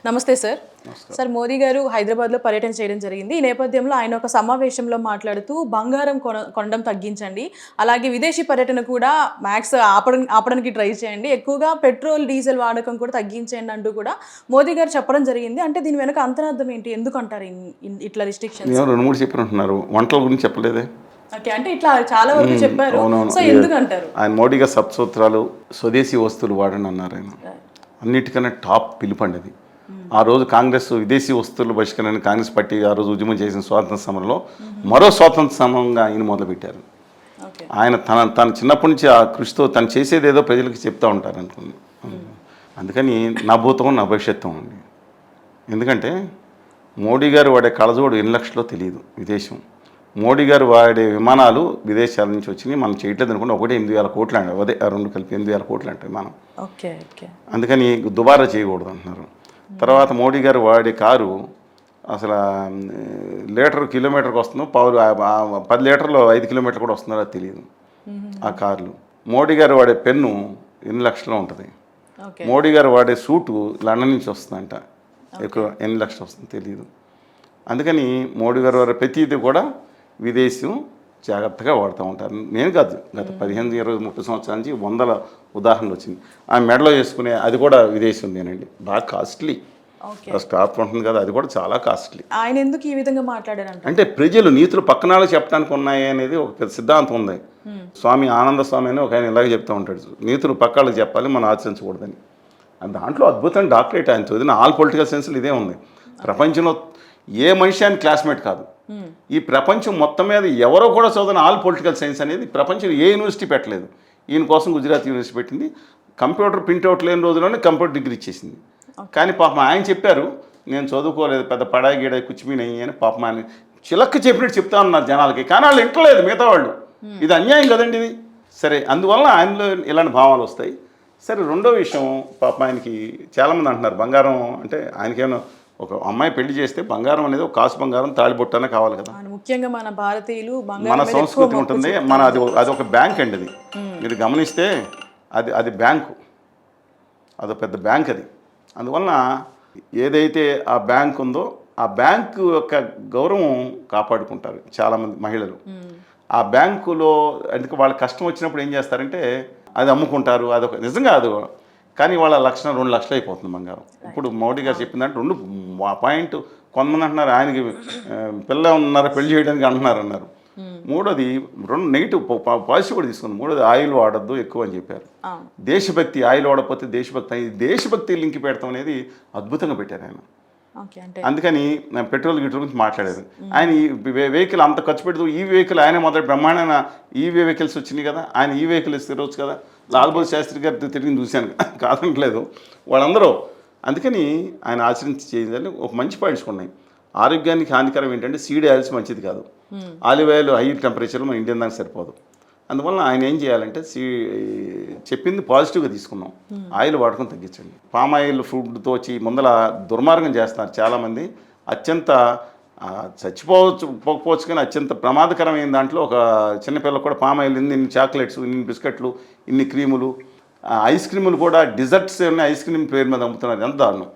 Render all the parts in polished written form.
నమస్తే sir. Sir Modi గారు హైదరాబాద్లో పర్యటన చేయడం జరిగింది. ఈ నేపథ్యంలో ఆయన ఒక సమావేశంలో మాట్లాడుతూ బంగారం కొనడం తగ్గించండి, అలాగే విదేశీ పర్యటన కూడా మ్యాక్స్ ఆపడానికి ట్రై చేయండి, ఎక్కువగా పెట్రోల్ డీజిల్ వాడకం కూడా తగ్గించండి అంటూ కూడా మోదీ గారు చెప్పడం జరిగింది. అంటే దీని వెనక అంతరార్థం ఏంటి? ఎందుకు అంటారు ఇట్లా రిస్ట్రిక్షన్స్? 2-3 చెప్పినట్టున్నారు, వంటల గురించి చెప్పలేదే. ఓకే, అంటే ఇట్లా చాలా వరకు చెప్పారు. సో ఎందుకు అంటారు? ఆయన మోడీ గారు సూత్రాలు స్వదేశీ వస్తువులు వాడని అన్నారు. ఆయన అన్నిటికన్నా టాప్ పిలుపండి అది. ఆ రోజు కాంగ్రెస్ విదేశీ వస్తువులు బహిష్కరణ కాంగ్రెస్ పార్టీ ఆ రోజు ఉద్యమం చేసిన స్వాతంత్ర సమరంలో మరో స్వాతంత్ర సమరంగా ఆయన మొదలుపెట్టారు. ఆయన తన చిన్నప్పటి నుంచి ఆ కృషితో తను చేసేది ఏదో ప్రజలకు చెప్తూ ఉంటారు అనుకున్నాను. అందుకని నా భూతం నా భవిష్యత్తు అండి. ఎందుకంటే మోడీ గారు వాడే కళజోడు ఎన్ని లక్షలో తెలియదు విదేశం. మోడీ గారు వాడే విమానాలు విదేశాల నుంచి వచ్చినాయి, మనం చేయట్లేదు అనుకుంటే 8,000 కోట్లు అండి. అదే 2 కలిపి 8,000 కోట్లు అంటే విమానం. అందుకని దుబారా చేయకూడదు అంటున్నారు. తర్వాత మోడీ గారు వాడే కారు అసలు కిలోమీటర్కి వస్తుందో 10 లీటర్లో 5 కిలోమీటర్లు కూడా వస్తుందో అది తెలియదు ఆ కార్లు. మోడీ గారు వాడే పెన్ను ఎన్ని లక్షలు ఉంటుంది. మోడీ గారు వాడే సూటు లండన్ నుంచి వస్తుందంట, ఎక్కువ ఎన్ని లక్షలు వస్తుందో తెలియదు. అందుకని మోడీ గారు వారి ప్రతిదీ కూడా విదేశం జాగ్రత్తగా వాడుతూ ఉంటారు. నేను కాదు, గత 15, 20, 30 సంవత్సరాల నుంచి 100 ఉదాహరణలు వచ్చింది. ఆ మెడలో వేసుకునే అది కూడా విదేశం నేనండి, బాగా కాస్ట్లీ. స్టాప్ ఉంటుంది కదా, అది కూడా చాలా కాస్ట్లీ. ఆయన ఎందుకు ఈ విధంగా మాట్లాడారు అంటే ప్రజలు నీతులు పక్కనాలు చెప్పడానికి ఉన్నాయి అనేది ఒక సిద్ధాంతం ఉంది. స్వామి ఆనంద స్వామి అని ఒక ఆయన ఇలాగే చెప్తూ ఉంటాడు, నీతులు పక్కాళ్ళకి చెప్పాలి, మనం ఆచరించకూడదని. దాంట్లో అద్భుతమైన డాక్టరేట్ ఆయన చదివిన ఆల్ పొలిటికల్ సైన్స్లో ఇదే ఉంది. ప్రపంచంలో ఏ మనిషి అని క్లాస్మేట్ కాదు, ఈ ప్రపంచం మొత్తం మీద ఎవరో కూడా చదివిన ఆల్ పొలిటికల్ సైన్స్ అనేది ప్రపంచంలో ఏ యూనివర్సిటీ పెట్టలేదు. ఈయన కోసం గుజరాత్ యూనివర్సిటీ పెట్టింది. కంప్యూటర్ ప్రింట్అవుట్ లేని రోజుల్లోనే కంప్యూటర్ డిగ్రీ ఇచ్చేసింది. కానీ పాపం ఆయన చెప్పారు, నేను చదువుకోలేదు, పెద్ద పడాయి గీడ కుచ్చిమీనయ్యి అని పాపం ఆయన చిలక్క చెప్పినట్టు చెప్తా ఉన్నారు జనాలకి. కానీ వాళ్ళు వింటలేదు మిగతా వాళ్ళు. ఇది అన్యాయం కదండి ఇది. సరే, అందువల్ల ఆయనలో ఇలాంటి భావాలు వస్తాయి. సరే, రెండో విషయం, పాపం ఆయనకి చాలామంది అంటున్నారు బంగారం అంటే ఆయనకేమో ఒక అమ్మాయి పెళ్లి చేస్తే బంగారం అనేది ఒక కాసు బంగారం తాళిబొట్టనే కావాలి కదా. ముఖ్యంగా మన భారతీయులు మన సంస్కృతి ఉంటుంది, మన అది ఒక బ్యాంక్ అండి. అది మీరు గమనిస్తే అది బ్యాంకు, అదొక పెద్ద బ్యాంక్ అది. అందువలన ఏదైతే ఆ బ్యాంక్ ఉందో ఆ బ్యాంకు యొక్క గౌరవం కాపాడుకుంటారు చాలామంది మహిళలు. ఆ బ్యాంకులో అందుకే వాళ్ళ కష్టం వచ్చినప్పుడు ఏం చేస్తారంటే అది అమ్ముకుంటారు. అదొక నిజంగా అది, కానీ వాళ్ళ 1,00,000 2 లక్షలు అయిపోతుంది బంగారం. ఇప్పుడు మోడీ గారు చెప్పిందంటే 2 పాయింట్. కొంతమంది అంటున్నారు ఆయనకి పిల్ల ఉన్నారు పెళ్లి చేయడానికి అన్నారు. మూడోది 2 నెగిటివ్ పాజిటివ్ కూడా తీసుకుంది. మూడోది ఆయిల్ వాడద్దు ఎక్కువ అని చెప్పారు. దేశభక్తి, ఆయిల్ వాడకపోతే దేశభక్తి లింక్ పెడతాం అనేది అద్భుతంగా పెట్టారు ఆయన. అందుకని పెట్రోల్ గురించి మాట్లాడారు. ఆయన ఈ వెహికల్ అంత ఖర్చు పెడుతూ ఈ వెహికల్ ఆయన మొదటి బ్రహ్మాండమైన ఈవీ వెహికల్స్ వచ్చినాయి కదా, ఆయన ఈ వెహికల్ తిరగచ్చు కదా. లాల్ బహదూర్ శాస్త్రి గారు తిరిగి చూశాను, కాదనట్లేదు వాళ్ళందరూ. అందుకని ఆయన ఆచరించి చేయాలని ఒక మంచి పాయింట్స్ ఉన్నాయి. ఆరోగ్యానికి హానికరం ఏంటంటే సీడ్ ఆయిల్స్ మంచిది కాదు. ఆలివ్ ఆయిల్ హై టెంపరేచర్లో మన ఇండియన్ దానికి సరిపోదు. అందువల్ల ఆయన ఏం చేయాలంటే చెప్పింది పాజిటివ్గా తీసుకున్నాం, ఆయిల్ వాడకం తగ్గించండి. పామ్ ఆయిల్ ఫుడ్తో వచ్చి ముందల దుర్మార్గం చేస్తున్నారు చాలామంది. అత్యంత పోకపోవచ్చు కానీ అత్యంత ప్రమాదకరమైన దాంట్లో ఒక చిన్నపిల్లలకు కూడా పామ్ ఆయిల్, ఇన్ని చాక్లెట్స్, ఇన్ని బిస్కెట్లు, ఇన్ని క్రీములు, ఐస్ క్రీములు కూడా డిజర్ట్స్ ఉన్నాయి, ఐస్ క్రీమ్ పేరు మీద అమ్ముతున్నారు. ఎంత దారుణం.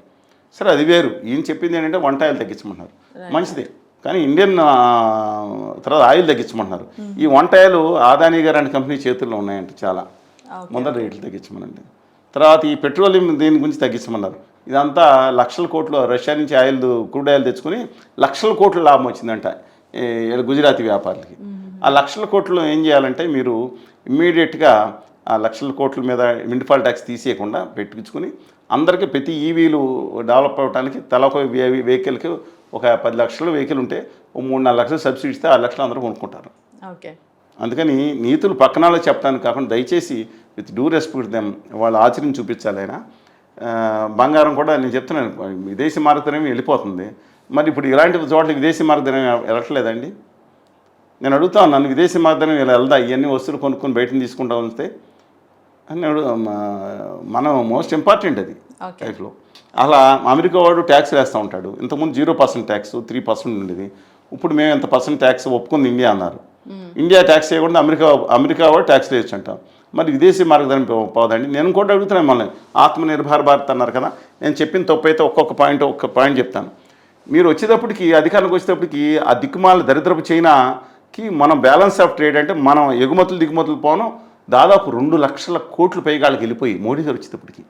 సరే, అది వేరు. ఈయన చెప్పింది ఏంటంటే వంట ఆయిల్ తగ్గించమంటున్నారు, మంచిదే. కానీ ఇండియన్ తర్వాత ఆయిల్ తగ్గించమంటున్నారు. ఈ వంట ఆయిల్ అదానీ గారు అనే కంపెనీ చేతుల్లో ఉన్నాయంట చాలా. ముందర రేట్లు తగ్గించమనండి. తర్వాత ఈ పెట్రోలియం దీని గురించి తగ్గించమన్నారు. ఇదంతా లక్షల కోట్లు రష్యా నుంచి క్రూడ్ ఆయిల్ తెచ్చుకొని లక్షల కోట్ల లాభం వచ్చిందంట గుజరాతీ వ్యాపారులకి. ఆ లక్షల కోట్లు ఏం చేయాలంటే మీరు ఇమ్మీడియట్గా ఆ లక్షల కోట్ల మీద విండ్ఫాల్ ట్యాక్స్ తీసేయకుండా పెట్టుకుని అందరికీ ప్రతి ఈవీలు డెవలప్ అవ్వడానికి తల ఒక వెహికల్కి ఒక 10 లక్షల వెహికల్ ఉంటే 3-4 లక్షలు సబ్సిడీ ఇస్తే 6 లక్షలు అందరూ కొనుక్కుంటారు. అందుకని నీతులు పక్కనాలో చెప్పడానికి కాకుండా దయచేసి విత్ డ్యూ రెస్పెక్ట్ దెమ్ వాళ్ళు ఆచరించి చూపించాలి. ఆయన బంగారం కూడా నేను చెప్తున్నాను, విదేశీ మార్గదర్శనం వెళ్ళిపోతుంది. మరి ఇప్పుడు ఇలాంటి చోట్ల విదేశీ మార్గదర్శనం వెళ్ళట్లేదండి. నేను అడుగుతా ఉన్నాను, విదేశీ మార్గదర్శనం ఇలా వెళ్దా, ఇవన్నీ వస్తువులు కొనుక్కొని బయటని తీసుకుంటా ఉంటే అని మనం మోస్ట్ ఇంపార్టెంట్ అది లైఫ్లో. అలా అమెరికా వాడు ట్యాక్స్ వేస్తూ ఉంటాడు. ఇంతకుముందు 0% ట్యాక్స్ 3% ఉండేది. ఇప్పుడు మేము ఎంత % ట్యాక్స్ ఒప్పుకుంది ఇండియా అన్నారు. ఇండియా ట్యాక్స్ చేయకుండా అమెరికా వాడు ట్యాక్స్ వేయచ్చు అంటాం. మరి విదేశీ మార్గదర్శనం పోదండి. నేను కూడా అడుగుతున్నాను మిమ్మల్ని, ఆత్మనిర్భర్ భారత్ అన్నారు కదా, నేను చెప్పిన తప్పు అయితే ఒక్కొక్క పాయింట్ చెప్తాను. మీరు వచ్చేటప్పటికి అధికారంలోకి వచ్చేటప్పటికి ఆ దిక్కుమాల దరిద్రపు చైనాకి మనం బ్యాలెన్స్ ఆఫ్ ట్రేడ్ అంటే మనం ఎగుమతులు దిగుమతులు పోను దాదాపు 2 లక్షల కోట్లు పైగాళ్ళకి వెళ్ళిపోయి మోడీ గారు వచ్చేటప్పటికి.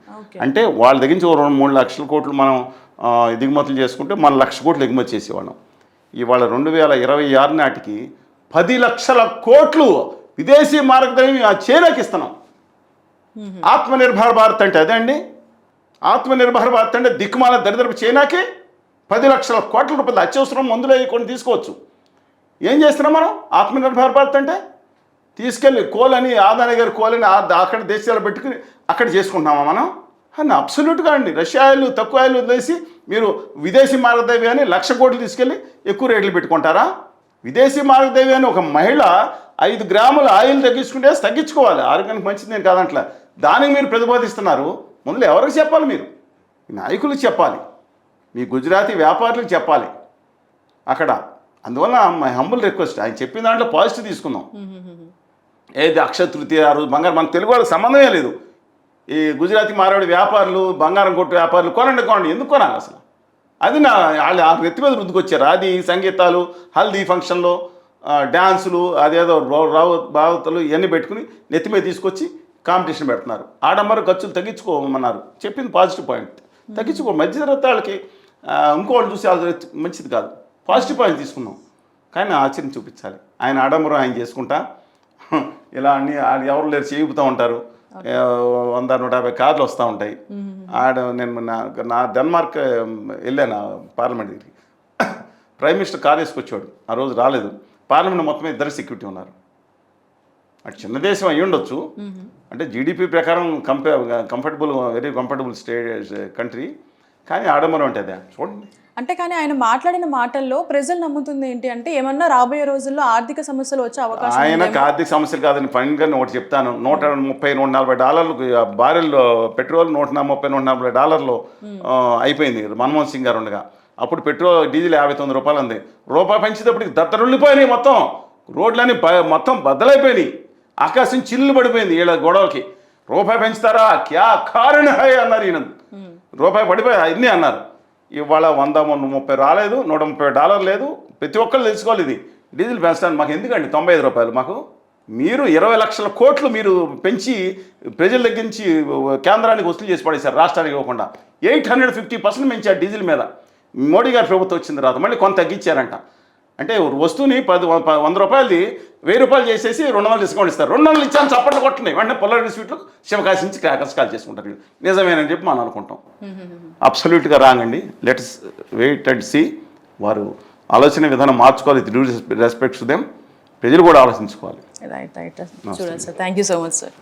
అంటే వాళ్ళ దగ్గర నుంచి 2-3 లక్షల కోట్లు మనం దిగుమతులు చేసుకుంటే మన 1,00,000 కోట్లు ఎగుమతి చేసేవాళ్ళం. ఇవాళ 2026 నాటికి 10 లక్షల కోట్లు విదేశీ మార్గదర్శనం ఆ చైనాకి ఇస్తున్నాం. ఆత్మనిర్భర్ భారత్ అంటే అదే అండి. ఆత్మనిర్భర్ భారత్ అంటే దిక్కుమాల దరిద్రపు చైనాకి 10 లక్షల కోట్ల రూపాయలు అత్యవసరం మందులు కొన్ని తీసుకోవచ్చు. ఏం చేస్తున్నాం మనం? ఆత్మనిర్భర్ భారత్ అంటే తీసుకెళ్ళి కోలని ఆదాని గారి కోలని అక్కడ దేశాలు పెట్టుకుని అక్కడ చేసుకుంటున్నామా మనం? అని అబ్సల్యూట్గా అండి. రష్యా ఆయిల్ తక్కువ ఆయిల్ వదిలేసి మీరు విదేశీ మార్గదర్శనం 1,00,000 కోట్లు తీసుకెళ్ళి ఎక్కువ రేట్లు పెట్టుకుంటారా? విదేశీ మార్గదర్శనం ఒక మహిళ 5 గ్రాముల ఆయిల్ తగ్గించుకోవాలి. ఆరోగ్యానికి మంచిది నేను కాదంట్లా. దానికి మీరు ప్రతిపాదిస్తున్నారు. ముందు ఎవరికి చెప్పాలి? మీరు నాయకులకు చెప్పాలి, మీ గుజరాతీ వ్యాపారులకు చెప్పాలి అక్కడ. అందువల్ల మై హంబుల్ రిక్వెస్ట్, ఆయన చెప్పిన దాంట్లో పాజిటివ్ తీసుకుందాం. ఏది అక్షయ తృతీయ ఆ రోజు బంగారం, మన తెలుగు వాళ్ళకి సంబంధమే లేదు. ఈ గుజరాతీ మారవాడి వ్యాపారులు, బంగారం కొట్టు వ్యాపారులు కొనండి. ఎందుకు కొనాలి అసలు? అది వాళ్ళు ఆ నెత్తి మీద రుద్దుకొచ్చారు. అది సంగీతాలు, హల్దీ ఫంక్షన్లో డ్యాన్సులు, అదేదో భావతలు ఇవన్నీ పెట్టుకుని నెత్తి మీద తీసుకొచ్చి కాంపిటీషన్ పెడుతున్నారు. ఆడంబర ఖర్చులు తగ్గించుకోమన్నారు. చెప్పింది పాజిటివ్ పాయింట్. తగ్గించుకో. మధ్యతరగతి వాళ్ళకి ఇంకోళ్ళు చూసి మంచిది కాదు. పాజిటివ్ పాయింట్ తీసుకున్నాం, కానీ ఆశ్చర్యం చూపించాలి. ఆయన ఆడంబరం ఆయన చేసుకుంటా ఇలా అన్ని ఎవరు లేరు చేయిపుతూ ఉంటారు. 100-150 కార్లు వస్తూ ఉంటాయి. నేను నా డెన్మార్క్ వెళ్ళాను పార్లమెంట్ దగ్గరికి. ప్రైమ్ మినిస్టర్ కార్ వేసుకొచ్చాడు. ఆ రోజు రాలేదు. పార్లమెంట్ మొత్తం 2 సెక్యూరిటీ ఉన్నారు. అటు చిన్న దేశం అయ్యి ఉండొచ్చు, అంటే జీడిపి ప్రకారం వెరీ కంఫర్టబుల్ కంట్రీ, కానీ ఆడంబరం అంటే అదే చూడండి. అంటే కానీ ఆయన మాట్లాడిన మాటల్లో ప్రజలు నమ్ముతుంది ఏంటి అంటే ఏమన్నా రాబోయే రోజుల్లో ఆర్థిక సమస్యలు వచ్చే అవకాశం. ఆయనకు ఆర్థిక సమస్యలు కాదని ఫైన్ గారిని ఒకటి చెప్తాను. $130-140 బారెల్ పెట్రోల్ $130-140 అయిపోయింది మన్మోహన్ సింగ్ గారు ఉండగా. అప్పుడు పెట్రోల్ డీజిల్ $59 ఉంది. రూపాయి పెంచేటప్పటికి దత్తరుళ్ళిపోయినాయి. మొత్తం రోడ్లన్నీ మొత్తం బద్దలైపోయినాయి. ఆకాశం చిల్లు పడిపోయింది వీళ్ళ గొడవకి. రూపాయి పెంచుతారా, క్యా కారణం హై అన్నారు ఈయన. రూపాయి పడిపోయి అన్నీ అన్నారు. ఇవాళ 130 రాలేదు, $130 లేదు. ప్రతి ఒక్కళ్ళు తెలుసుకోవాలి. ఇది డీజిల్ పెంచడానికి మాకు ఎందుకండి $95 మాకు? మీరు 20 లక్షల కోట్లు మీరు పెంచి ప్రజల దగ్గర నుంచి కేంద్రానికి వసూలు చేసి పడేశారు, రాష్ట్రానికి ఇవ్వకుండా. 850% పెంచారు డీజిల్ మీద. మోడీ గారి ప్రభుత్వం వచ్చిన తర్వాత మళ్ళీ కొంత తగ్గించారంట. అంటే వస్తువుని $100 $1000 చేసేసి $200 డిస్కౌంట్ ఇస్తారు. $200 ఇచ్చాను చప్పట్లు కొట్టున్నాయి. వెంటనే పొలారి స్వీట్లు శివకాశి నుంచి క్రాకర్స్ కాల్ చేసుకుంటారు. నిజమేనని చెప్పి మనం అనుకుంటాం. అబ్సల్యూట్గా రాంగ్ అండి. Let's wait and see. వారు ఆలోచన విధానం మార్చుకోవాలి. Due respects them. ప్రజలు కూడా ఆలోచించుకోవాలి. రైట్. చూడండి sir, thank you so much sir.